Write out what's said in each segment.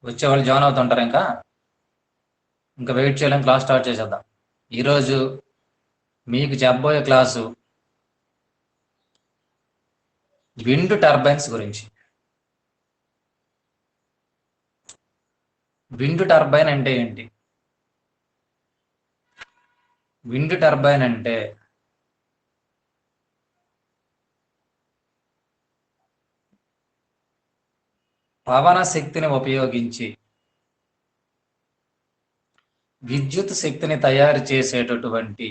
వచ్చే వాళ్ళు జాయిన్ అవుతుంటారు. ఇంకా ఇంకా వెయిట్ చేయలేం, క్లాస్ స్టార్ట్ చేసేద్దాం. ఈరోజు మీకు చెప్పబోయే క్లాసు విండ్ టర్బైన్స్ గురించి. విండ్ టర్బైన్ అంటే ఏంటి? విండ్ టర్బైన్ అంటే పవన శక్తిని ఉపయోగించి విద్యుత్ శక్తిని తయారు చేసేటటువంటి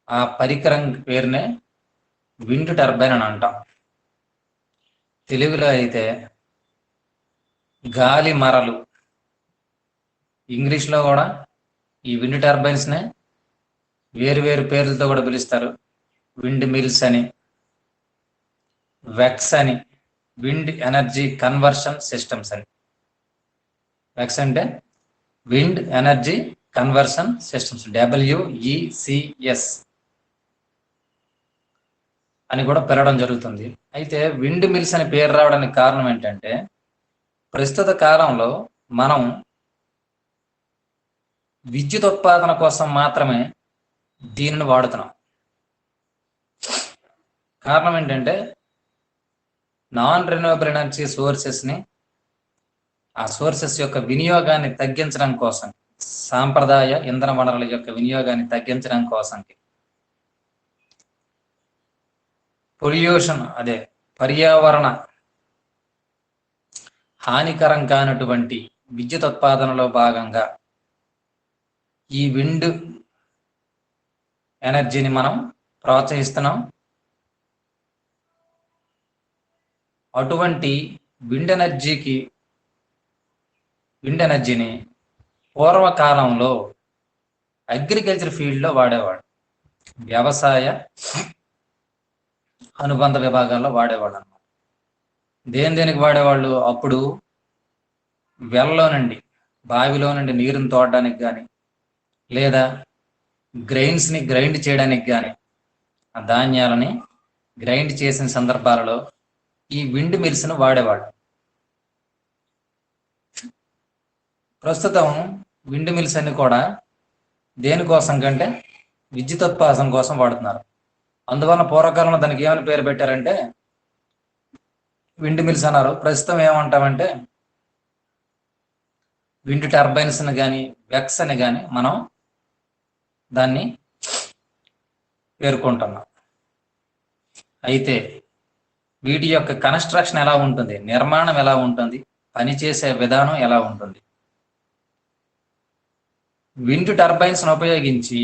ఆ పరికరం పేరునే విండ్ టర్బైన్ అని అంటాం. తెలుగులో అయితే గాలి మరలు. ఇంగ్లీష్లో కూడా ఈ విండ్ టర్బైన్స్నే వేరు వేరు పేర్లతో కూడా పిలుస్తారు. విండ్ మిల్స్ అని, వెక్స్ అని, విండ్ ఎనర్జీ కన్వర్షన్ సిస్టమ్స్ అని. వెక్స్ అంటే wind energy conversion systems, WECS అని కూడా పిలవడం జరుగుతుంది. అయితే విండ్ మిల్స్ అని పేరు రావడానికి కారణం ఏంటంటే, ప్రస్తుత కాలంలో మనం విద్యుత్ ఉత్పాదన కోసం మాత్రమే దీనిని వాడుతున్నాం. కారణం ఏంటంటే, నాన్ రెన్యూవబుల్ ఎనర్జీ సోర్సెస్ని, ఆ సోర్సెస్ యొక్క వినియోగాన్ని తగ్గించడం కోసం, సాంప్రదాయ ఇంధన వనరుల యొక్క వినియోగాన్ని తగ్గించడం కోసం, పొల్యూషన్ అదే పర్యావరణ హానికరం కానటువంటి విద్యుత్ ఉత్పాదనలో భాగంగా ఈ విండ్ ఎనర్జీని మనం ప్రోత్సహిస్తున్నాం. అటువంటి విండ్ ఎనర్జీని పూర్వకాలంలో అగ్రికల్చర్ ఫీల్డ్లో వాడేవాడు, వ్యవసాయ అనుబంధ విభాగాల్లో వాడేవాళ్ళు అన్నమాట. దేనికి వాడేవాళ్ళు? అప్పుడు వెల్లో నుండి, బావిలో నుండి నీరుని తోడడానికి కానీ, లేదా గ్రెయిన్స్ని గ్రైండ్ చేయడానికి కానీ, ఆ ధాన్యాలని గ్రైండ్ చేసిన సందర్భాలలో ఈ విండ్ మిల్స్ను వాడేవాళ్ళు. ప్రస్తుతం విండ్ మిల్స్ అన్ని కూడా దేనికోసం కంటే విద్యుత్ ఉత్పాదన కోసం వాడుతున్నారు. అందువల్ల పూర్వకాలంలో దానికి ఏమని పేరు పెట్టారంటే విండ్ మిల్స్ అన్నారు. ప్రస్తుతం ఏమంటామంటే విండ్ టర్బైన్స్ అని కానీ, వెక్స్ అని కానీ మనం దాన్ని పేర్కొంటున్నాం. అయితే వీటి యొక్క కన్స్ట్రక్షన్ ఎలా ఉంటుంది, నిర్మాణం ఎలా ఉంటుంది, పనిచేసే విధానం ఎలా ఉంటుంది? విండ్ టర్బైన్స్ ఉపయోగించి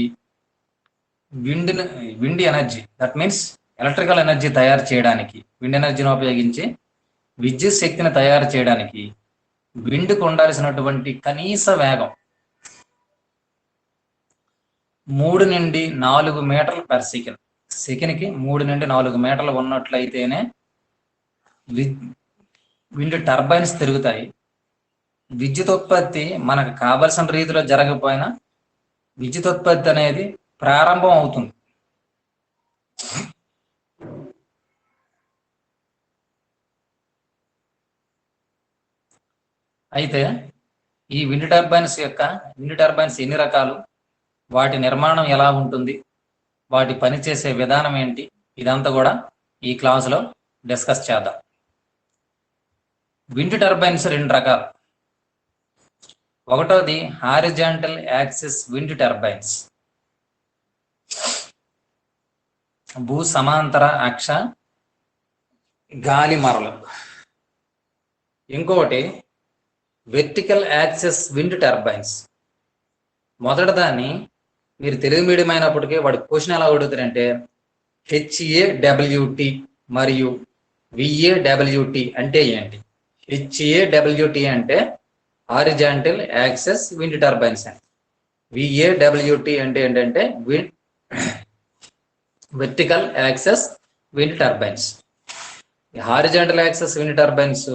wind energy, that means electrical energy తయారు చేయడానికి, విండ్ ఎనర్జీని ఉపయోగించి విద్యుత్ శక్తిని తయారు చేయడానికి విండ్కు ఉండాల్సినటువంటి కనీస వేగం 3 నుండి 4 మీటర్లు పర్ సెకండ్. సెకండ్కి 3 నుండి 4 మీటర్లు ఉన్నట్లయితేనే విండ్ టర్బైన్స్ తిరుగుతాయి. విద్యుత్ ఉత్పత్తి మనకు కావలసిన రీతిలో జరగకపోయినా విద్యుత్ ఉత్పత్తి అనేది ప్రారంభం అవుతుంది. అయితే ఈ విండ్ టర్బైన్స్ ఎన్ని రకాలు, వాటి నిర్మాణం ఎలా ఉంటుంది, వాటి పనిచేసే విధానం ఏంటి, ఇదంతా కూడా ఈ క్లాసులో డిస్కస్ చేద్దాం. విండ్ టర్బైన్స్ 2 రకాలు. ఒకటోది హారిజాంటల్ యాక్సిస్ విండ్ టర్బైన్స్, భూ సమాంతర అక్ష గాలి మరలు. ఇంకొకటి వెర్టికల్ యాక్సిస్ విండ్ టర్బైన్స్. మొదటిదాన్ని మీరు తెలుగు మీడియం అయినప్పటికీ వాడి క్వశ్చన్ ఎలా అడుగుతారంటే HAWT మరియు VAWT అంటే ఏంటి? HAWT అంటే హారిజాంటల్ యాక్సిస్ విండ్ టర్బైన్స్ అని, VAWT అంటే ఏంటంటే vertical axis wind turbines. Horizontal axis wind turbines,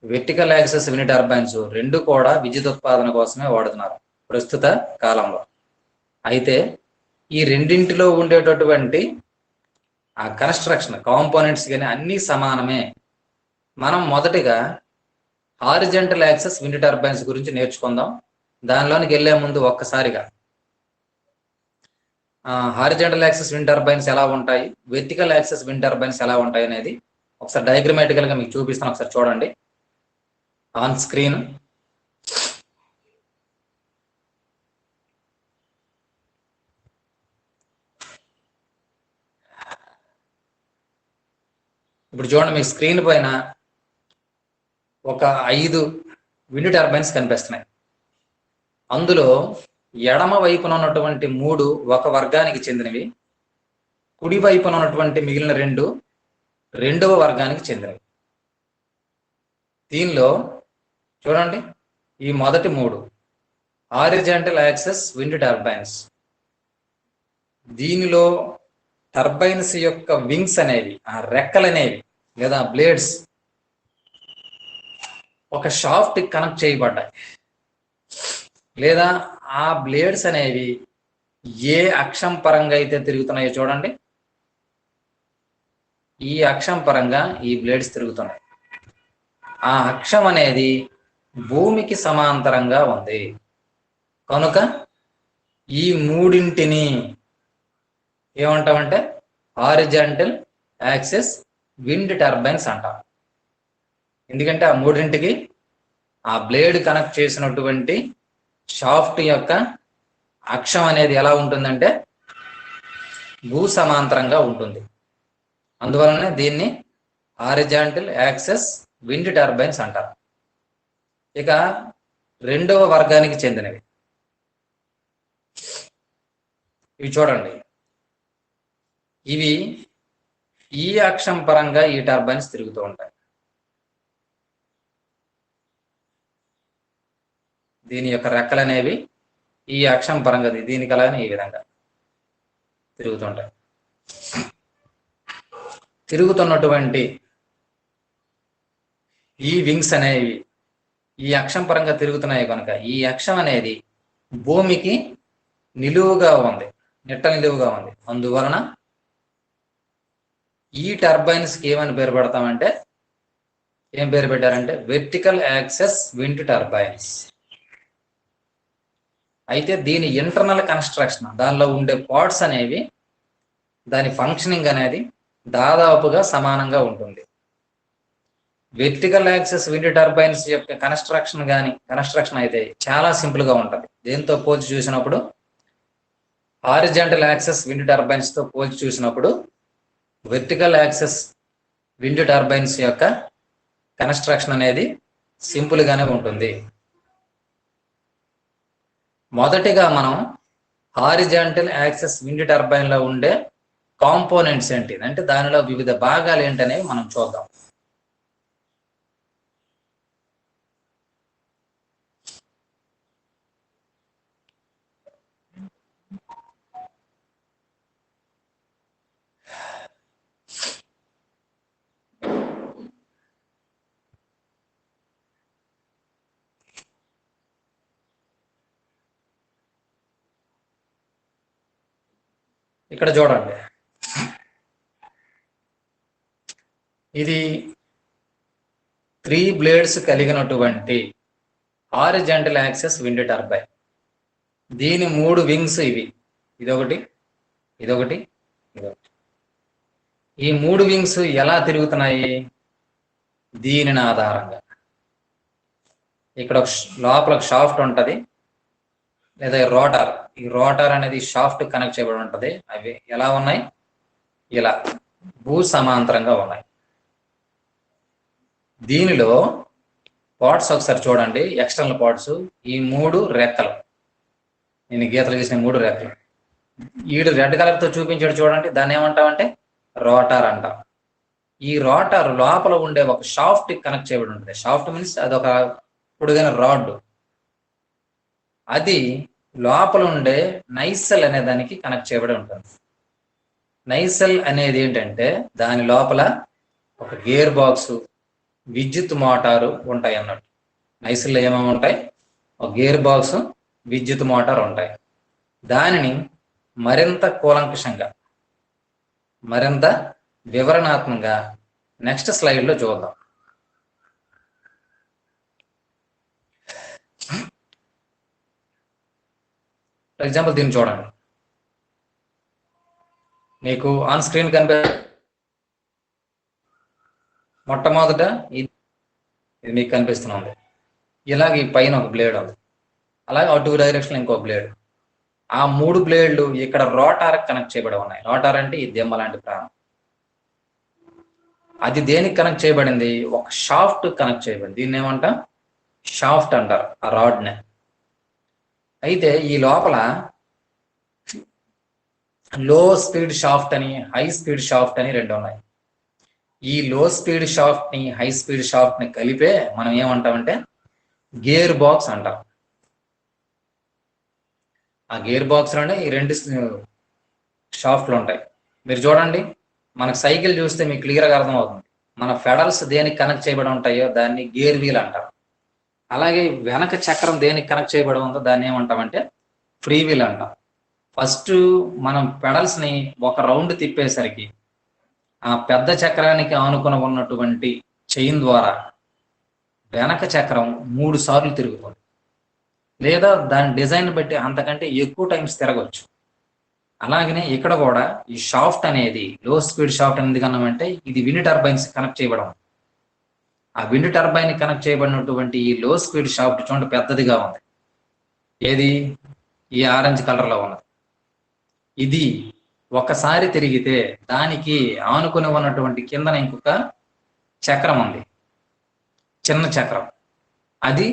vertical axis wind turbines రెండు కూడా విద్యుత్ ఉత్పాదన కోసమే వాడుతున్నారు ప్రస్తుత కాలంలో. అయితే ఈ రెండింటిలో ఉండేటటువంటి ఆ కన్స్ట్రక్షన్ కాంపోనెంట్స్ కానీ అన్నీ సమానమే. మనం మొదటిగా హారిజంటల్ యాక్సెస్ విండ్ టర్బైన్స్ గురించి నేర్చుకుందాం. దానిలోనికి వెళ్లే ముందు ఒక్కసారిగా హారిజంటల్ యాక్సెస్ విండ్ టర్బైన్స్ ఎలా ఉంటాయి, వెర్టికల్ యాక్సెస్ విండ్ టర్బైన్స్ ఎలా ఉంటాయి అనేది ఒకసారి డయాగ్రమాటికల్ గా మీకు చూపిస్తాను. ఒకసారి చూడండి ఆన్ స్క్రీన్. ఇప్పుడు చూడండి, మీ స్క్రీన్ పైన ఒక 5 విండ్ టర్బైన్స్ కనిపిస్తున్నాయి. అందులో ఎడమ వైపున ఉన్నటువంటి 3 ఒక వర్గానికి చెందినవి, కుడి వైపున ఉన్నటువంటి మిగిలిన 2 రెండవ వర్గానికి చెందినవి. దీనిలో చూడండి, ఈ మొదటి 3 హారిజంటల్ యాక్సెస్ విండ్ టర్బైన్స్. దీనిలో టర్బైన్స్ యొక్క వింగ్స్ అనేవి, ఆ రెక్కలు అనేవి లేదా బ్లేడ్స్ ఒక షాఫ్ట్ కనెక్ట్ చేయబడ్డాయి, లేదా ఆ బ్లేడ్స్ అనేవి ఏ అక్షం పరంగా అయితే తిరుగుతున్నాయో చూడండి, ఈ అక్షం పరంగా ఈ బ్లేడ్స్ తిరుగుతున్నాయి. ఆ అక్షం అనేది భూమికి సమాంతరంగా ఉంది కనుక ఈ మూడింటిని ఏమంటామంటే హారిజంటల్ యాక్సెస్ విండ్ టర్బైన్స్ అంటాం. ఎందుకంటే ఆ మూడింటికి ఆ బ్లేడ్ కనెక్ట్ చేసినటువంటి షాఫ్ట్ యొక్క అక్షం అనేది ఎలా ఉంటుందంటే భూ సమాంతరంగా ఉంటుంది. అందువలన దీన్ని హారిజంటల్ యాక్సెస్ విండ్ టర్బైన్స్ అంటారు. ఇక రెండవ వర్గానికి చెందినవి ఇవి చూడండి. ఇవి ఈ అక్షం పరంగా ఈ టర్బైన్స్ తిరుగుతూ ఉంటాయి. దీని యొక్క రెక్కలు అనేవి ఈ అక్షం పరంగా దీనికి అలానే ఈ విధంగా తిరుగుతుంటాయి. తిరుగుతున్నటువంటి ఈ వింగ్స్ అనేవి ఈ అక్షం పరంగా తిరుగుతున్నాయి కనుక ఈ అక్షం అనేది భూమికి నిలువుగా ఉంది, నిట్ట నిలువుగా ఉంది. అందువలన ఈ టర్బైన్స్ కి ఏమని పేరు పెడతామంటే, ఏం పేరు పెట్టారంటే వెర్టికల్ యాక్సెస్ విండ్ టర్బైన్స్. అయితే దీని ఇంటర్నల్ కన్స్ట్రక్షన్, దానిలో ఉండే పార్ట్స్ అనేవి, దాని ఫంక్షనింగ్ అనేది దాదాపుగా సమానంగా ఉంటుంది. వెర్టికల్ యాక్సెస్ విండ్ టర్బైన్స్ యొక్క కన్స్ట్రక్షన్ అయితే చాలా సింపుల్ గా ఉంటుంది. దేంతో పోల్చి చూసినప్పుడు, హారిజంటల్ యాక్సెస్ విండ్ టర్బైన్స్ తో పోల్చి చూసినప్పుడు వెర్టికల్ యాక్సెస్ విండ్ టర్బైన్స్ యొక్క కన్స్ట్రక్షన్ అనేది సింపుల్ గానే ఉంటుంది. మొదటిగా మనం హారిజంటల్ యాక్సెస్ విండ్ టర్బైన్ లో ఉండే కాంపోనెంట్స్ ఏంటి అంటే దానిలో వివిధ భాగాలు ఏంటనేవి మనం చూద్దాం. ఇక్కడ చూడండి, ఇది 3 బ్లేడ్స్ కలిగినటువంటి హారిజంటల్ యాక్సెస్ విండ్ టర్బైన్. దీని 3 వింగ్స్ ఇవి, ఇదొకటి, ఇదొకటి, ఇదొకటి. ఈ 3 వింగ్స్ ఎలా తిరుగుతున్నాయి? దీనిని ఆధారంగా ఇక్కడ లోపల షాఫ్ట్ ఉంటది, లేదా రోటార్. ఈ రోటార్ అనేది షాఫ్ట్ కనెక్ట్ చేయబడి ఉంటది. అవి ఎలా ఉన్నాయి? ఇలా భూ సమాంతరంగా ఉన్నాయి. దీనిలో పార్ట్స్ ఒకసారి చూడండి, ఎక్స్టర్నల్ పార్ట్స్. ఈ 3 రెక్కలు, నేను గీతలు గీసిన 3 రెక్కలు. ఈడు రెడ్ కలర్ తో చూపించాడు చూడండి, దాన్ని ఏమంటామంటే రోటార్ అంటాం. ఈ రోటార్ లోపల ఉండే ఒక షాఫ్ట్ కనెక్ట్ చేయబడి ఉంటుంది. షాఫ్ట్ మీన్స్ అదొక పొడుగైన రాడ్. అది లోపల ఉండే నైసెల్ అనే దానికి కనెక్ట్ చేయబడి ఉంటుంది. నైసెల్ అనేది ఏంటంటే దాని లోపల ఒక గేర్ బాక్స్, విద్యుత్ మోటారు ఉంటాయి అన్నట్టు. నైసెల్లో ఏమేమి ఉంటాయి? ఒక గేర్ బాక్స్, విద్యుత్ మోటార్ ఉంటాయి. దానిని మరింత కూలంకషంగా, మరింత వివరణాత్మకంగా నెక్స్ట్ స్లైడ్లో చూద్దాం. ఫర్ ఎగ్జాంపుల్ దీన్ని చూడండి, మీకు ఆన్ స్క్రీన్ కనిపే మొట్టమొదట ఇది మీకు కనిపిస్తుంది. ఇలాగ ఈ పైన ఒక బ్లేడ్ ఉంది, అలాగే అటు డైరెక్షన్ ఇంకో బ్లేడ్. ఆ 3 బ్లేడ్లు ఇక్కడ రోటార్ కనెక్ట్ చేయబడి ఉన్నాయి. రోటార్ అంటే ఈ దిమ్మ లాంటి ప్రాణం. అది దేనికి కనెక్ట్ చేయబడింది? ఒక షాఫ్ట్ కనెక్ట్ చేయబడింది. దీన్ని ఏమంట? షాఫ్ట్ అంటారు ఆ రాడ్ని. అయితే ఈ లోపల లో స్పీడ్ షాఫ్ట్ అని, హై స్పీడ్ షాఫ్ట్ అని 2 ఉన్నాయి. ఈ లో స్పీడ్ షాఫ్ట్ ని, హై స్పీడ్ షాఫ్ట్ ని కలిపే మనం ఏమంటామంటే గేర్ బాక్స్ అంటాం. ఆ గేర్ బాక్స్ లోనే ఈ 2 షాఫ్ట్లు ఉంటాయి. మీరు చూడండి, మనకు సైకిల్ చూస్తే మీకు క్లియర్గా అర్థమవుతుంది. మన ఫెడల్స్ దేనికి కనెక్ట్ చేయబడి ఉంటాయో దాన్ని గేర్ వీల్ అంటారు. అలాగే వెనక చక్రం దేనికి కనెక్ట్ చేయబడి ఉందో దాన్ని ఏమంటామంటే ఫ్రీ వీల్ అంటాం. ఫస్ట్ మనం పెడల్స్ ని ఒక రౌండ్ తిప్పేసరికి ఆ పెద్ద చక్రానికి ఆనుకుని ఉన్నటువంటి చైన్ ద్వారా వెనక చక్రం 3 సార్లు తిరుగుతుంది, లేదా దాని డిజైన్ బట్టి అంతకంటే ఎక్కువ టైమ్స్ తిరగవచ్చు. అలాగనే ఇక్కడ కూడా ఈ షాఫ్ట్ అనేది లో స్పీడ్ షాఫ్ట్ అనేది కన్నామంటే ఇది విండ్ టర్బైన్స్ కనెక్ట్ చేయబడం. ఆ విండ్ టర్బైన్ కనెక్ట్ చేయబడినటువంటి ఈ లో స్పీడ్ షాఫ్ట్ చూడండి పెద్దదిగా ఉంది. ఏది? ఈ ఆరెంజ్ కలర్ లో ఉన్నది. ఇది ఒకసారి తిరిగితే దానికి ఆనుకుని ఉన్నటువంటి కిందన ఇంకొక చక్రం ఉంది, చిన్న చక్రం. అది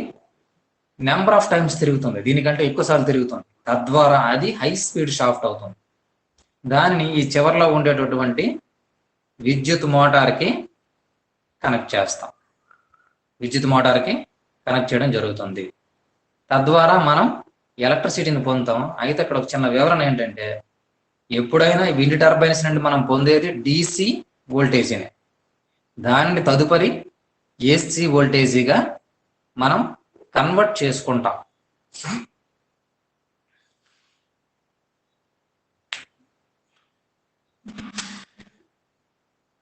నెంబర్ ఆఫ్ టైమ్స్ తిరుగుతుంది, దీనికంటే ఎక్కువసార్లు తిరుగుతుంది. తద్వారా అది హై స్పీడ్ షాఫ్ట్ అవుతుంది. దానిని ఈ చివరిలో ఉండేటటువంటి విద్యుత్ మోటార్కి కనెక్ట్ చేస్తాం. విద్యుత్ మోటార్కి కనెక్ట్ చేయడం జరుగుతుంది. తద్వారా మనం ఎలక్ట్రిసిటీని పొందుతాం. అయితే ఇక్కడ ఒక చిన్న వివరణ ఏంటంటే, ఎప్పుడైనా విండ్ టర్బైన్స్ నుండి మనం పొందేది DC వోల్టేజీనే. దానిని తదుపరి AC వోల్టేజీగా మనం కన్వర్ట్ చేసుకుంటాం.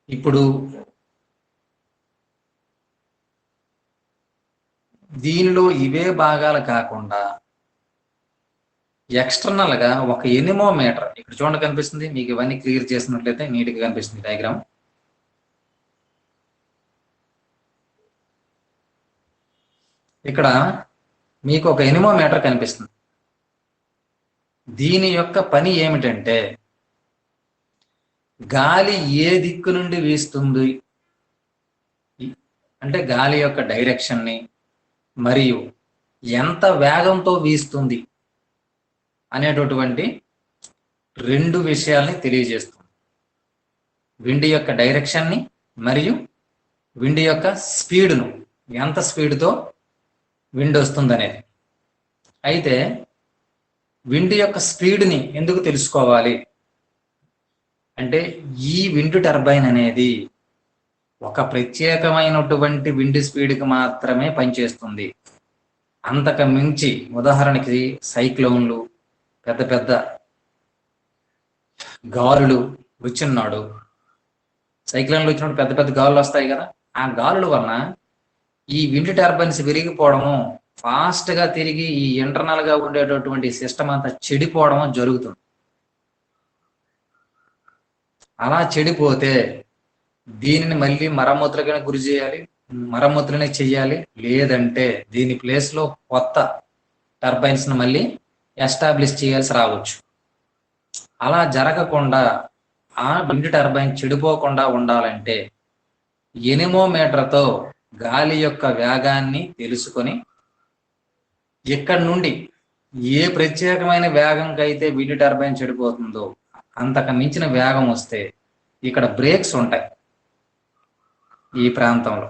ఇప్పుడు దీనిలో ఇవే భాగాలు కాకుండా ఎక్స్టర్నల్ గా ఒక ఎనిమోమీటర్, ఇక్కడ చూడండి కనిపిస్తుంది మీకు. ఇవన్నీ క్లియర్ చేసినట్లయితే నీట్ గా కనిపిస్తుంది డయాగ్రామ్. ఇక్కడ మీకు ఒక ఎనిమోమీటర్ కనిపిస్తుంది. దీని యొక్క పని ఏమిటంటే గాలి ఏ దిక్కు నుండి వీస్తుంది అంటే గాలి యొక్క డైరెక్షన్ ని మరియు ఎంత వేగంతో వీస్తుంది అనేటటువంటి 2 విషయాల్ని తెలియజేస్తుంది. విండ్ యొక్క డైరెక్షన్ ని మరియు విండ్ యొక్క స్పీడ్ను, ఎంత స్పీడ్తో విండ్ వస్తుంది అనేది. అయితే విండ్ యొక్క స్పీడ్ని ఎందుకు తెలుసుకోవాలి అంటే, ఈ విండ్ టర్బైన్ అనేది ఒక ప్రత్యేకమైనటువంటి విండ్ స్పీడ్కి మాత్రమే పనిచేస్తుంది. అంతకు మించి, ఉదాహరణకి సైక్లోన్లు, పెద్ద పెద్ద గాలులు వచ్చినాడు, సైక్లోన్లు వచ్చినప్పుడు పెద్ద పెద్ద గాలులు వస్తాయి కదా, ఆ గాలుల వలన ఈ విండ్ టర్బైన్స్ విరిగిపోవడము, ఫాస్ట్ గా తిరిగి ఈ ఇంటర్నల్ గా ఉండేటటువంటి సిస్టమ్ అంతా చెడిపోవడము జరుగుతుంది. అలా చెడిపోతే దీనిని మళ్ళీ మరమ్మతులకైనా గురి చేయాలి, మరమ్మతులనే చెయ్యాలి, లేదంటే దీని ప్లేస్ లో కొత్త టర్బైన్స్ ను మళ్ళీ ఎస్టాబ్లిష్ చేయాల్సి రావచ్చు. అలా జరగకుండా ఆ విండ్ టర్బైన్ చెడిపోకుండా ఉండాలంటే ఎనిమోమీటర్తో గాలి యొక్క వేగాన్ని తెలుసుకొని ఇక్కడ నుండి ఏ ప్రత్యేకమైన వేగంకి అయితే విండ్ టర్బైన్ చెడిపోతుందో అంతకు మించిన వేగం వస్తే ఇక్కడ బ్రేక్స్ ఉంటాయి. ఈ ప్రాంతంలో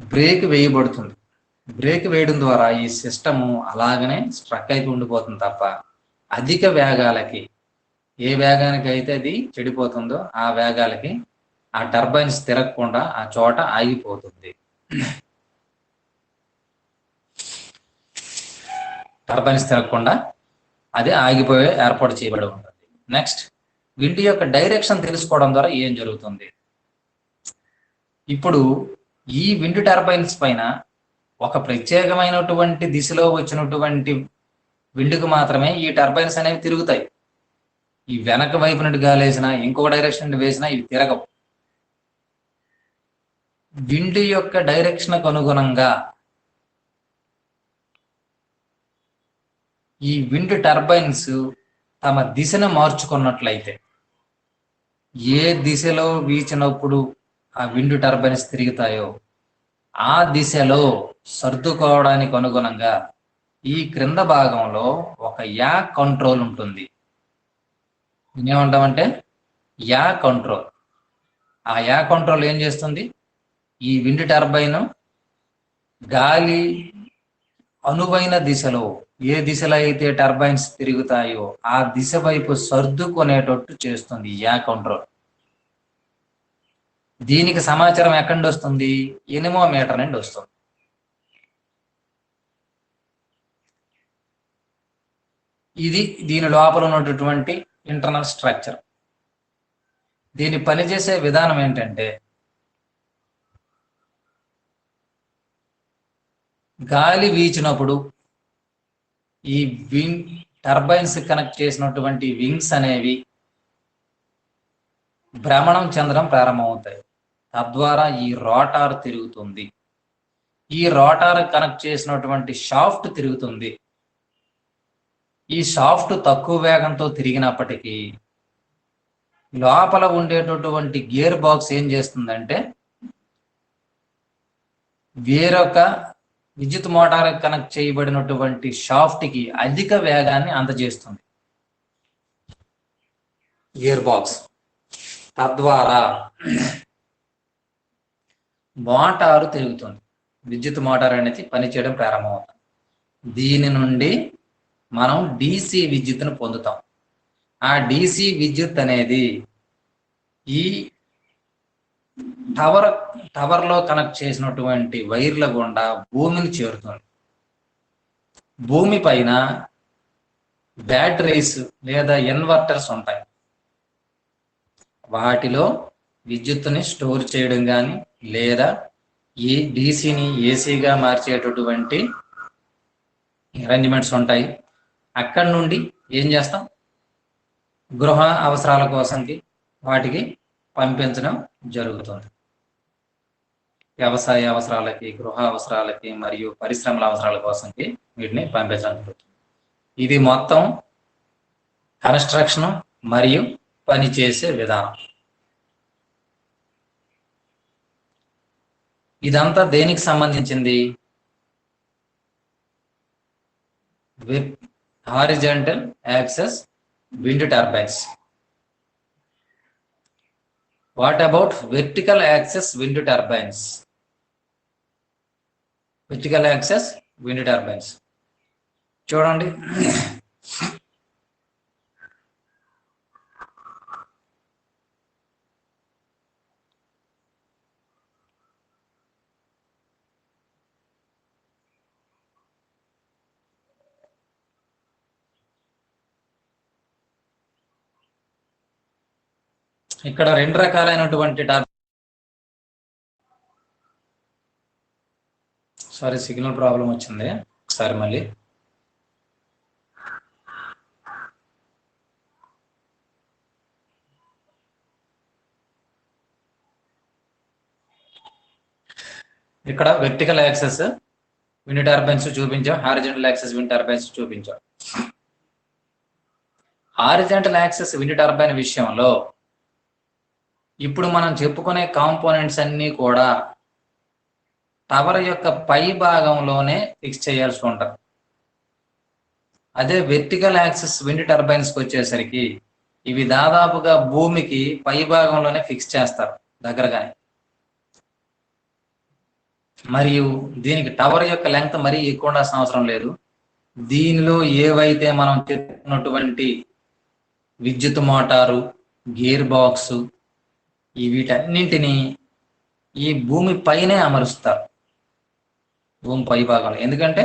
బ్రేక్ వేయబడుతుంది. బ్రేక్ వేయడం ద్వారా ఈ సిస్టము అలాగనే స్ట్రక్ అయిపోయి ఉండిపోతుంది తప్ప అధిక వేగాలకి, ఏ వేగానికి అయితే అది చెడిపోతుందో ఆ వేగాలకి ఆ టర్బైన్స్ తిరగకుండా ఆ చోట ఆగిపోతుంది. టర్బైన్స్ తిరగకుండా అది ఆగిపోయే ఏర్పాటు చేయబడి ఉంటుంది. నెక్స్ట్, విండ్ యొక్క డైరెక్షన్ తెలుసుకోవడం ద్వారా ఏం జరుగుతుంది? ఇప్పుడు ఈ విండ్ టర్బైన్స్ పైన ఒక ప్రత్యేకమైనటువంటి దిశలో వచ్చినటువంటి విండ్కి మాత్రమే ఈ టర్బైన్స్ అనేవి తిరుగుతాయి. ఈ వెనక వైపు నుండి గాలి వేసినా, ఇంకొక డైరెక్షన్ నుండి వేసినా ఇవి తిరగవు. విండ్ యొక్క డైరెక్షన్కు అనుగుణంగా ఈ విండ్ టర్బైన్స్ తమ దిశను మార్చుకున్నట్లయితే, ఏ దిశలో వీచినప్పుడు ఆ విండ్ టర్బైన్స్ తిరుగుతాయో ఆ దిశలో సర్దుకోవడానికి అనుగుణంగా ఈ క్రింద భాగంలో ఒక యా కంట్రోల్ ఉంటుంది. ఏమంటామంటే యా కంట్రోల్. ఆ యా కంట్రోల్ ఏం చేస్తుంది? ఈ విండ్ టర్బైన్ గాలి అనువైన దిశలో, ఏ దిశలో అయితే టర్బైన్స్ తిరుగుతాయో ఆ దిశ వైపు సర్దుకునేటట్టు చేస్తుంది యా కంట్రోల్. దీనికి సమాచారం ఎక్కడి నుండి వస్తుంది? ఎనిమోమీటర్ నుండి వస్తుంది. ఇది దీని లోపల ఉన్నటువంటి ఇంటర్నల్ స్ట్రక్చర్. దీని పనిచేసే విధానం ఏంటంటే, గాలి వీచినప్పుడు ఈ వింగ్ టర్బైన్స్ కనెక్ట్ చేసినటువంటి వింగ్స్ అనేవి భ్రమణం చెందడం ప్రారంభమవుతాయి. తద్వారా ఈ రోటార్ తిరుగుతుంది. ఈ రోటార్ కనెక్ట్ చేసినటువంటి షాఫ్ట్ తిరుగుతుంది. ఈ షాఫ్ట్ తక్కువ వేగంతో తిరిగినప్పటికీ లోపల ఉండేటటువంటి గేర్ బాక్స్ ఏం చేస్తుందంటే, వేరొక విద్యుత్ మోటార్ కనెక్ట్ చేయబడినటువంటి షాఫ్ట్కి అధిక వేగాన్ని అందజేస్తుంది గేర్ బాక్స్. తద్వారా మోటారు తిరుగుతుంది. విద్యుత్ మోటార్ అనేది పనిచేయడం ప్రారంభమవుతుంది. దీని నుండి మనం DC విద్యుత్తును పొందుతాం. ఆ DC విద్యుత్ అనేది ఈ టవర్లో కనెక్ట్ చేసినటువంటి వైర్ల గుండా భూమిని చేరుతుంది. భూమి పైన బ్యాటరీస్ లేదా ఇన్వర్టర్స్ ఉంటాయి. వాటిలో విద్యుత్తుని స్టోర్ చేయడం కానీ లేదా ఈ DCని ACగా మార్చేటటువంటి అరేంజ్మెంట్స్ ఉంటాయి. అక్కడి నుండి ఏం చేస్తాం? గృహ అవసరాల కోసంకి వాటికి పంపించడం జరుగుతుంది. వ్యవసాయ అవసరాలకి, గృహ అవసరాలకి మరియు పరిశ్రమల అవసరాల కోసంకి వీటిని పంపించడం జరుగుతుంది. ఇది మొత్తం కన్స్ట్రక్షన్ మరియు పనిచేసే విధానం. ఇదంతా దేనికి సంబంధించింది? Horizontal access wind turbines. What about vertical axis wind turbines? Vertical axis wind turbines. చూడండి, ఇక్కడ రెండు రకాలైనటువంటి సారీ సిగ్నల్ ప్రాబ్లం వచ్చింది. ఒకసారి మళ్ళీ ఇక్కడ వెర్టికల్ యాక్సెస్ విండ్ టర్బైన్స్ చూపించాం, హారిజాంటల్ యాక్సెస్ విండ్ టర్బైన్స్ చూపించాం. హారిజాంటల్ యాక్సెస్ విండ్ టర్బైన్ విషయంలో ఇప్పుడు మనం చెప్పుకునే కాంపోనెంట్స్ అన్నీ కూడా టవర్ యొక్క పై భాగంలోనే ఫిక్స్ చేయాల్సి ఉంటుంది. అదే వెర్టికల్ యాక్సెస్ విండ్ టర్బైన్స్కి వచ్చేసరికి ఇవి దాదాపుగా భూమికి పై భాగంలోనే ఫిక్స్ చేస్తారు దగ్గరగానే. మరియు దీనికి టవర్ యొక్క లెంగ్త్ మరీ ఎక్కువ ఉండాల్సిన అవసరం లేదు. దీనిలో ఏవైతే మనం చెప్పుకున్నటువంటి విద్యుత్ మోటారు, గేర్ బాక్స్, వీటన్నింటినీ ఈ భూమి పైనే అమరుస్తారు, భూమి పై భాగంలో. ఎందుకంటే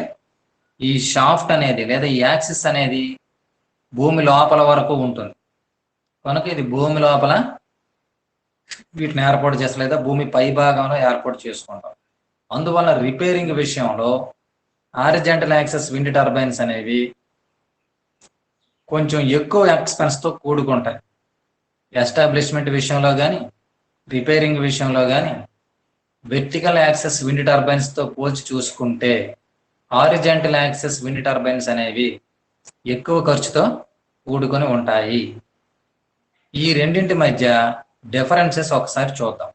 ఈ షాఫ్ట్ అనేది లేదా ఈ యాక్సిస్ అనేది భూమి లోపల వరకు ఉంటుంది కనుక ఇది భూమి లోపల వీటిని ఏర్పాటు చేస్తారు లేదా భూమి పై భాగంలో ఏర్పాటు చేసుకుంటాం. అందువల్ల రిపేరింగ్ విషయంలో హారిజాంటల్ యాక్సెస్ విండ్ టర్బైన్స్ అనేవి కొంచెం ఎక్కువ ఎక్స్పెన్స్తో కూడుకుంటాయి. ఎస్టాబ్లిష్మెంట్ విషయంలో కానీ, రిపేరింగ్ విషయంలో కానీ వెర్టికల్ యాక్సెస్ విండ్ టర్బైన్స్తో పోల్చి చూసుకుంటే హారిజాంటల్ యాక్సెస్ విండ్ టర్బైన్స్ అనేవి ఎక్కువ ఖర్చుతో కూడుకొని ఉంటాయి. ఈ రెండింటి మధ్య డిఫరెన్సెస్ ఒకసారి చూద్దాం.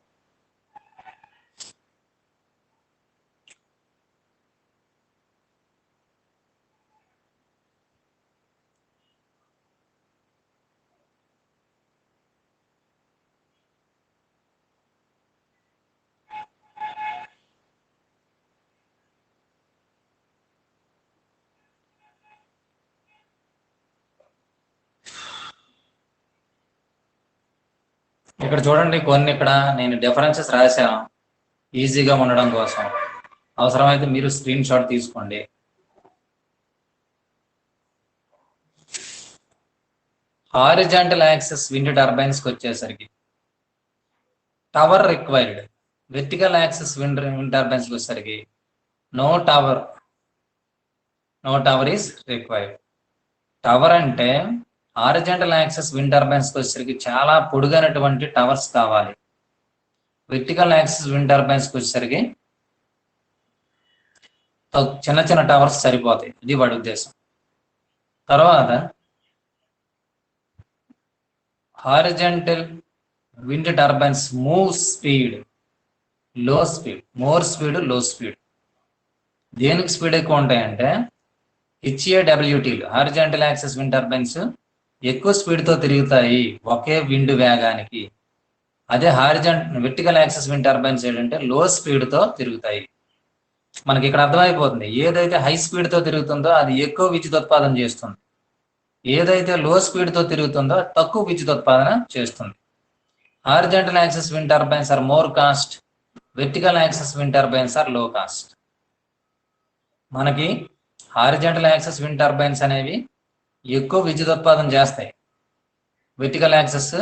ఇక్కడ చూడండి, కొన్ని ఇక్కడ నేను డిఫరెన్సెస్ రాశాను ఈజీగా ఉండడం కోసం. అవసరమైతే మీరు స్క్రీన్ షాట్ తీసుకోండి. హారిజాంటల్ యాక్సెస్ విండ్ టర్బైన్స్కి వచ్చేసరికి tower required. Vertical axis wind టర్బైన్స్కి వచ్చేసరికి no tower is required. Tower అంటే హారిజాంటల్ యాక్సెస్ విండ్ టర్బైన్స్కి వచ్చేసరికి చాలా పొడుగైనటువంటి టవర్స్ కావాలి. వెర్టికల్ యాక్సెస్ విండ్ టర్బైన్స్కి వచ్చేసరికి చిన్న చిన్న టవర్స్ సరిపోతాయి. ఇది వాడి ఉద్దేశం. తర్వాత horizontal wind turbines move speed low speed, more speed low speed. దేనికి స్పీడ్ ఎక్కువ ఉంటాయంటే హెచ్ఏడబ్ల్యూటీలు. హారిజాంటల్ యాక్సెస్ విండ్ టర్బైన్స్ ఎక్కువ స్పీడ్తో తిరుగుతాయి ఒకే విండ్ వేగానికి. అదే వెర్టికల్ యాక్సెస్ విండ్ టర్బైన్స్ ఏంటంటే లో స్పీడ్తో తిరుగుతాయి. మనకి ఇక్కడ అర్థమైపోతుంది, ఏదైతే హై స్పీడ్తో తిరుగుతుందో అది ఎక్కువ విద్యుత్ ఉత్పాదన చేస్తుంది, ఏదైతే లో స్పీడ్తో తిరుగుతుందో తక్కువ విద్యుత్ ఉత్పాదన చేస్తుంది. Horizontal axis wind turbines are more cost, vertical axis wind turbines are low cost. మనకి హారిజాంటల్ యాక్సెస్ విండ్ టర్బైన్స్ అనేవి ఎక్కువ విద్యుత్ ఉత్పాదన చేస్తాయి వెర్టికల్ యాక్సెస్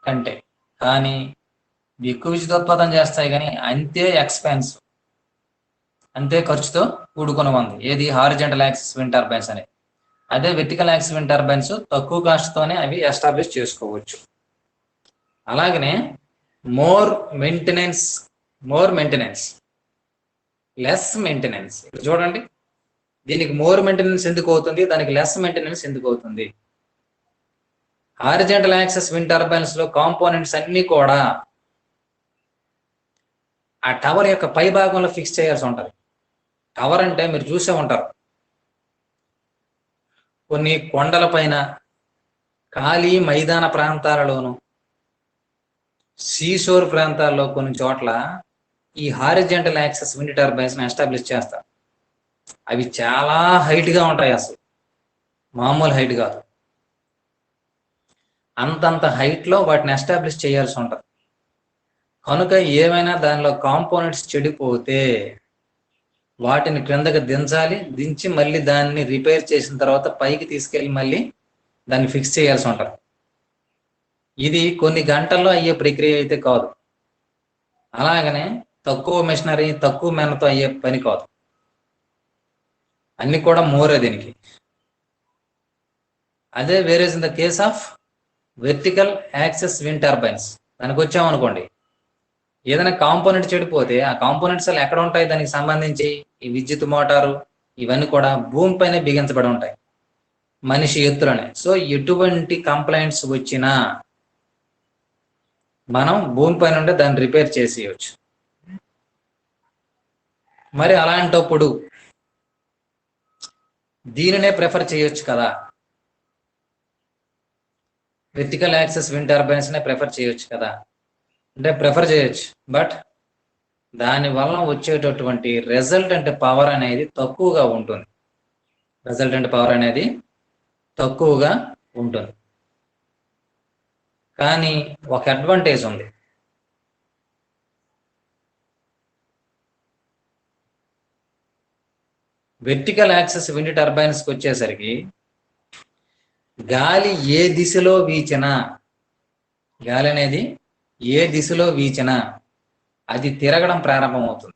కంటే, కానీ ఎక్కువ విద్యుత్ ఉత్పాదన చేస్తాయి కానీ అంతే ఎక్స్పెన్స్, అంతే ఖర్చుతో కూడుకుని ఉంది ఏది హారిజాంటల్ యాక్సెస్ విండ్ టర్బైన్స్ అనేవి. అదే వెర్టికల్ యాక్సెస్ విండ్ టర్బైన్స్ తక్కువ కాస్ట్తోనే అవి ఎస్టాబ్లిష్ చేసుకోవచ్చు. అలాగనే మోర్ మెయింటెనెన్స్ లెస్ మెయింటెనెన్స్. ఇక్కడ చూడండి, దీనికి మోర్ మెయింటెనెన్స్ ఎందుకు అవుతుంది, దానికి లెస్ మెయింటెనెన్స్ ఎందుకు అవుతుంది? హారిజాంటల్ యాక్సెస్ విండ్ టర్బైన్స్ లో కాంపోనెంట్స్ అన్ని కూడా ఆ టవర్ యొక్క పై భాగంలో ఫిక్స్ చేయాల్సి ఉంటుంది. టవర్ అంటే మీరు చూసే ఉంటారు, కొన్ని కొండల పైన, ఖాళీ మైదాన ప్రాంతాలలోను, సీషోర్ ప్రాంతాల్లో కొన్ని చోట్ల ఈ horizontal axis wind turbines establish చేస్తారు. అవి చాలా హైట్గా ఉంటాయి, అసలు మామూలు హైట్ కాదు. అంతంత హైట్లో వాటిని ఎస్టాబ్లిష్ చేయాల్సి ఉంటుంది. కనుక ఏమైనా దానిలో కాంపోనెంట్స్ చెడిపోతే వాటిని క్రిందకి దించాలి, దించి మళ్ళీ దాన్ని రిపేర్ చేసిన తర్వాత పైకి తీసుకెళ్ళి మళ్ళీ దాన్ని ఫిక్స్ చేయాల్సి ఉంటుంది. ఇది కొన్ని గంటల్లో అయ్యే ప్రక్రియ అయితే కాదు. అలాగనే తక్కువ మెషినరీ, తక్కువ మెనతో అయ్యే పని కాదు. అన్ని కూడా మోరే దీనికి. అదే whereas in the case of vertical axis wind turbines దానికి వచ్చామనుకోండి, ఏదైనా కాంపోనెంట్ చెడిపోతే ఆ కాంపోనెంట్స్ అలా ఎక్కడ ఉంటాయి, దానికి సంబంధించి ఈ విద్యుత్ మోటారు ఇవన్నీ కూడా భూమిపైనే బిగించబడి ఉంటాయి, మనిషి ఎత్తులోనే. సో ఎటువంటి కంప్లైంట్స్ వచ్చినా మనం భూమిపైన ఉంటే దాన్ని రిపేర్ చేసేయచ్చు. మరి అలాంటప్పుడు దీనినే ప్రిఫర్ చేయొచ్చు కదా, వెర్టికల్ యాక్సెస్ విండ్ టర్బైన్స్ నే ప్రిఫర్ చేయొచ్చు కదా అంటే ప్రిఫర్ చేయొచ్చు. బట్ దాని వలన వచ్చేటటువంటి రిజల్టెంట్ పవర్ అనేది తక్కువగా ఉంటుంది. కానీ ఒక అడ్వాంటేజ్ ఉంది. వెర్టికల్ యాక్సెస్ విండ్ టర్బైన్స్కి వచ్చేసరికి గాలి ఏ దిశలో వీచినా, గాలి అనేది ఏ దిశలో వీచినా అది తిరగడం ప్రారంభమవుతుంది.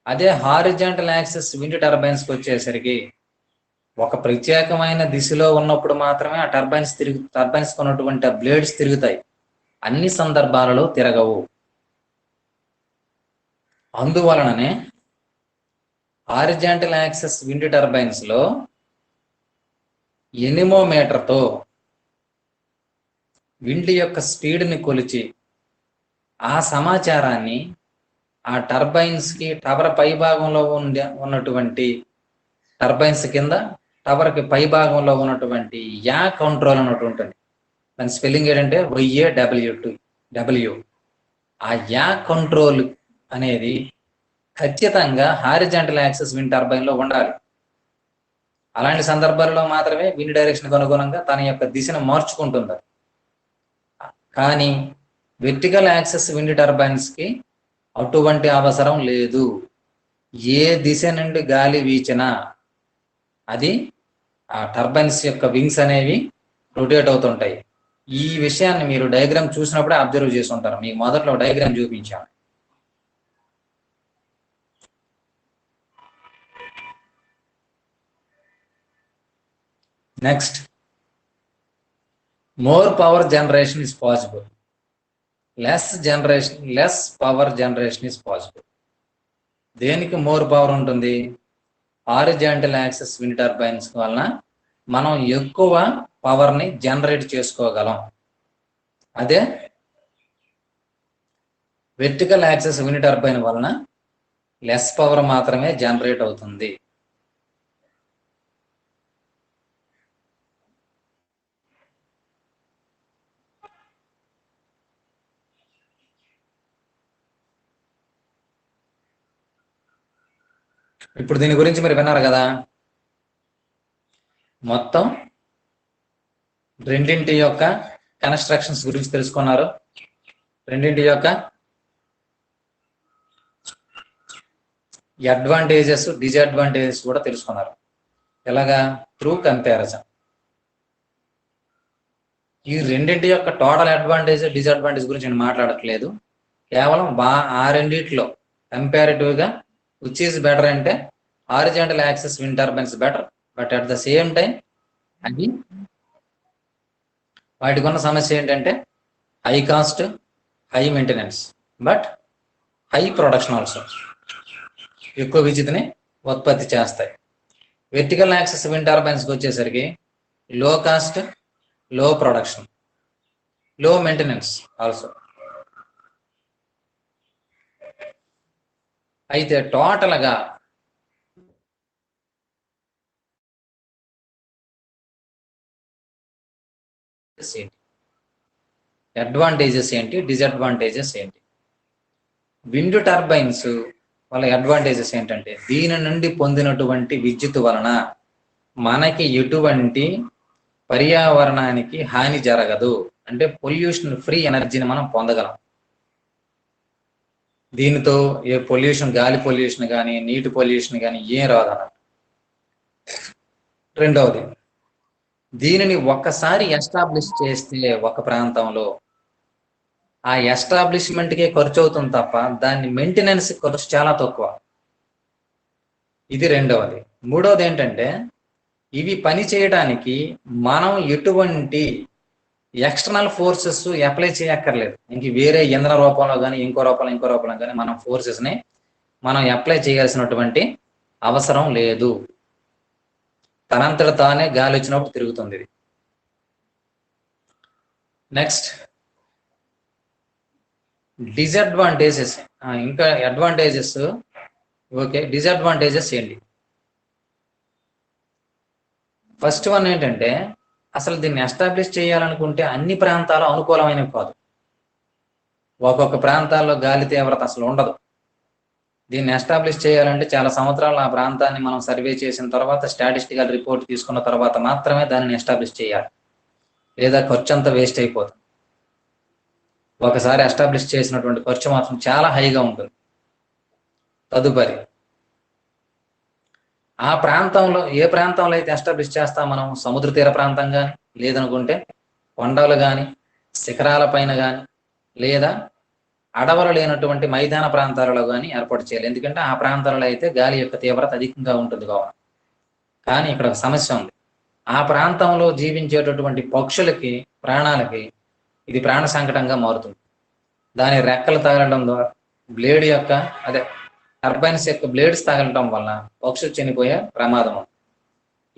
అదే హారిజాంటల్ యాక్సెస్ విండ్ టర్బైన్స్కి వచ్చేసరికి ఒక ప్రత్యేకమైన దిశలో ఉన్నప్పుడు మాత్రమే ఆ టర్బైన్స్ ఉన్నటువంటి ఆ బ్లేడ్స్ తిరుగుతాయి. అన్ని సందర్భాలలో తిరగవు. అందువలననే హారిజాంటల్ యాక్సెస్ విండ్ టర్బైన్స్ లో ఎనిమోమీటర్తో విండ్ యొక్క స్పీడ్ని కొలిచి ఆ సమాచారాన్ని ఆ టర్బైన్స్ కి టవర్ పై భాగంలో ఉన్నటువంటి టర్బైన్స్ కింద టవర్కి పై భాగంలో ఉన్నటువంటి యా కంట్రోల్ అన్నట్టు ఉంటుంది. దాని స్పెల్లింగ్ ఏంటంటే YAWT. ఆ యా కంట్రోల్ అనేది ఖచ్చితంగా హారిజాంటల్ యాక్సెస్ విండ్ టర్బైన్ లో ఉండాలి. అలాంటి సందర్భాల్లో మాత్రమే విండ్ డైరెక్షన్ అనుగుణంగా తన యొక్క దిశను మార్చుకుంటుంది. కానీ వెర్టికల్ యాక్సెస్ విండ్ టర్బైన్స్ కి అటువంటి అవసరం లేదు. ఏ దిశ నుండి గాలి వీచినా అది ఆ టర్బైన్స్ యొక్క వింగ్స్ అనేవి రొటేట్ అవుతుంటాయి. ఈ విషయాన్ని మీరు డయాగ్రామ్ చూసినప్పుడే అబ్జర్వ్ చేసి ఉంటారు. మీకు మొదట్లో డయాగ్రామ్ చూపించాను. Next, more power generation is possible, less power generation is possible. దేనికి మోర్ పవర్ ఉంటుంది? హారిజాంటల్ యాక్సెస్ విండ్ టర్బైన్స్ వలన మనం ఎక్కువ పవర్ ని జనరేట్ చేసుకోగలం. అదే వెర్టికల్ యాక్సెస్ విండ్ టర్బైన్ వలన లెస్ పవర్ మాత్రమే జనరేట్ అవుతుంది. ఇప్పుడు దీని గురించి మీరు విన్నారు కదా. మొత్తం రెండింటి యొక్క కన్స్ట్రక్షన్స్ గురించి తెలుసుకున్నారు. రెండింటి యొక్క అడ్వాంటేజెస్, డిసడ్వాంటేజెస్ కూడా తెలుసుకున్నారు. ఎలాగా? Through comparison. ఈ రెండింటి యొక్క టోటల్ అడ్వాంటేజ్, డిసడ్వాంటేజ్ గురించి నేను మాట్లాడట్లేదు. కేవలం ఆ రెండిట్లో కంపారిటివ్ గా విచ్ ఈజ్ బెటర్ అంటే horizontal axis wind turbines better. But at the same time అది వాటికి ఉన్న సమస్య ఏంటంటే high cost, high maintenance, but high production also. ఎక్కువ విద్యుత్ని ఉత్పత్తి చేస్తాయి. వెర్టికల్ యాక్సెస్ విండ్ టర్బైన్స్కి వచ్చేసరికి లో కాస్ట్, లో ప్రొడక్షన్, లో మెయింటెనెన్స్ ఆల్సో. అయితే టోటల్గా అడ్వాంటేజెస్ ఏంటి, డిసడ్వాంటేజెస్ ఏంటి? విండ్ టర్బైన్స్ వాళ్ళ అడ్వాంటేజెస్ ఏంటంటే దీని నుండి పొందినటువంటి విద్యుత్ వలన మనకి ఎటువంటి పర్యావరణానికి హాని జరగదు. అంటే పొల్యూషన్ ఫ్రీ ఎనర్జీని మనం పొందగలం. దీనితో ఏ పొల్యూషన్, గాలి పొల్యూషన్ కానీ, నీటి పొల్యూషన్ కానీ ఏం రాదన్నట్టు. రెండవది, దీనిని ఒక్కసారి ఎస్టాబ్లిష్ చేస్తే ఒక ప్రాంతంలో ఆ ఎస్టాబ్లిష్మెంట్కే ఖర్చు అవుతుంది తప్ప దాన్ని మెయింటెనెన్స్ ఖర్చు చాలా తక్కువ. ఇది రెండవది. మూడవది ఏంటంటే ఇవి పని చేయడానికి మనం ఎటువంటి ఎక్స్టర్నల్ ఫోర్సెస్ అప్లై చేయక్కర్లేదు. ఇంక వేరే ఇంధన రూపంలో కానీ ఇంకో రూపంలో కానీ మనం ఫోర్సెస్ని మనం అప్లై చేయాల్సినటువంటి అవసరం లేదు. తనంతట తానే గాలి వచ్చినప్పుడు తిరుగుతుంది ఇది. Next, disadvantages. ఇంకా అడ్వాంటేజెస్ ఓకే, డిసడ్వాంటేజెస్ ఏంటి? ఫస్ట్ వన్ ఏంటంటే అసలు దీన్ని ఎస్టాబ్లిష్ చేయాలనుకుంటే అన్ని ప్రాంతాలు అనుకూలమైనవి కాదు. ఒక్కొక్క ప్రాంతాల్లో గాలి తీవ్రత అసలు ఉండదు. దీన్ని ఎస్టాబ్లిష్ చేయాలంటే చాలా సంవత్సరాలు ఆ ప్రాంతాన్ని మనం సర్వే చేసిన తర్వాత, స్టాటిస్టికల్ రిపోర్ట్ తీసుకున్న తర్వాత మాత్రమే దానిని ఎస్టాబ్లిష్ చేయాలి. లేదా ఖర్చు అంతా వేస్ట్ అయిపోతుంది. ఒకసారి ఎస్టాబ్లిష్ చేసినటువంటి ఖర్చు మాత్రం చాలా హైగా ఉంటుంది. తదుపరి, ఆ ప్రాంతంలో ఏ ప్రాంతంలో అయితే ఎస్టాబ్లిష్ చేస్తాం మనం, సముద్ర తీర ప్రాంతం కానీ, లేదనుకుంటే కొండలు కానీ, శిఖరాల పైన కానీ, లేదా అడవులు లేనటువంటి మైదాన ప్రాంతాలలో కానీ ఏర్పాటు చేయాలి. ఎందుకంటే ఆ ప్రాంతాలలో అయితే గాలి యొక్క తీవ్రత అధికంగా ఉంటుంది కావాలి. కానీ ఇక్కడ ఒక సమస్య ఉంది. ఆ ప్రాంతంలో జీవించేటటువంటి పక్షులకి, ప్రాణాలకి ఇది ప్రాణ సంకటంగా మారుతుంది. దాని రెక్కలు తగలడం ద్వారా బ్లేడ్ యొక్క అదే టర్బైన్స్ యొక్క బ్లేడ్స్ తగలటం వల్ల పక్షులు చనిపోయే ప్రమాదం ఉంది.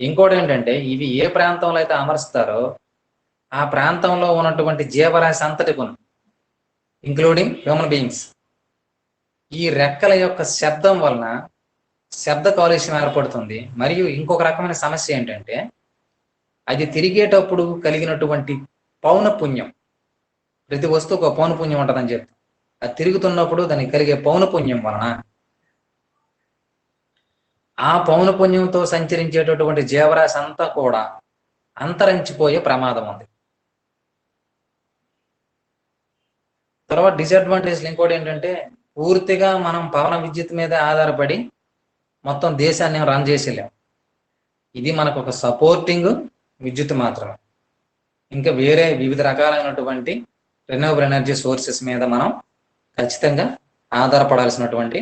ఇంకోటి ఏంటంటే ఇవి ఏ ప్రాంతంలో అయితే అమరుస్తారో ఆ ప్రాంతంలో ఉన్నటువంటి జీవరాశి అంతటి కొన్ని ఇంక్లూడింగ్ హ్యూమన్ బీయింగ్స్ ఈ రెక్కల యొక్క శబ్దం వలన శబ్ద కాలుష్యం ఏర్పడుతుంది. మరియు ఇంకొక రకమైన సమస్య ఏంటంటే అది తిరిగేటప్పుడు కలిగినటువంటి పౌనపుణ్యం, ప్రతి వస్తువుకు ఒక పౌనపుణ్యం ఉంటుందని చెప్తాం. అది తిరుగుతున్నప్పుడు దానికి కలిగే పౌనపుణ్యం వలన ఆ పౌనపుణ్యంతో సంచరించేటటువంటి జీవరాశి అంతా కూడా అంతరించిపోయే ప్రమాదం ఉంది. తర్వాత డిసడ్వాంటేజ్లు ఇంకోటి ఏంటంటే పూర్తిగా మనం పవన విద్యుత్ మీద ఆధారపడి మొత్తం దేశాన్ని రన్ చేసేలేం. ఇది మనకు ఒక సపోర్టింగ్ విద్యుత్ మాత్రమే. ఇంకా వేరే వివిధ రకాలైనటువంటి రెన్యూవబుల్ ఎనర్జీ సోర్సెస్ మీద మనం ఖచ్చితంగా ఆధారపడాల్సినటువంటి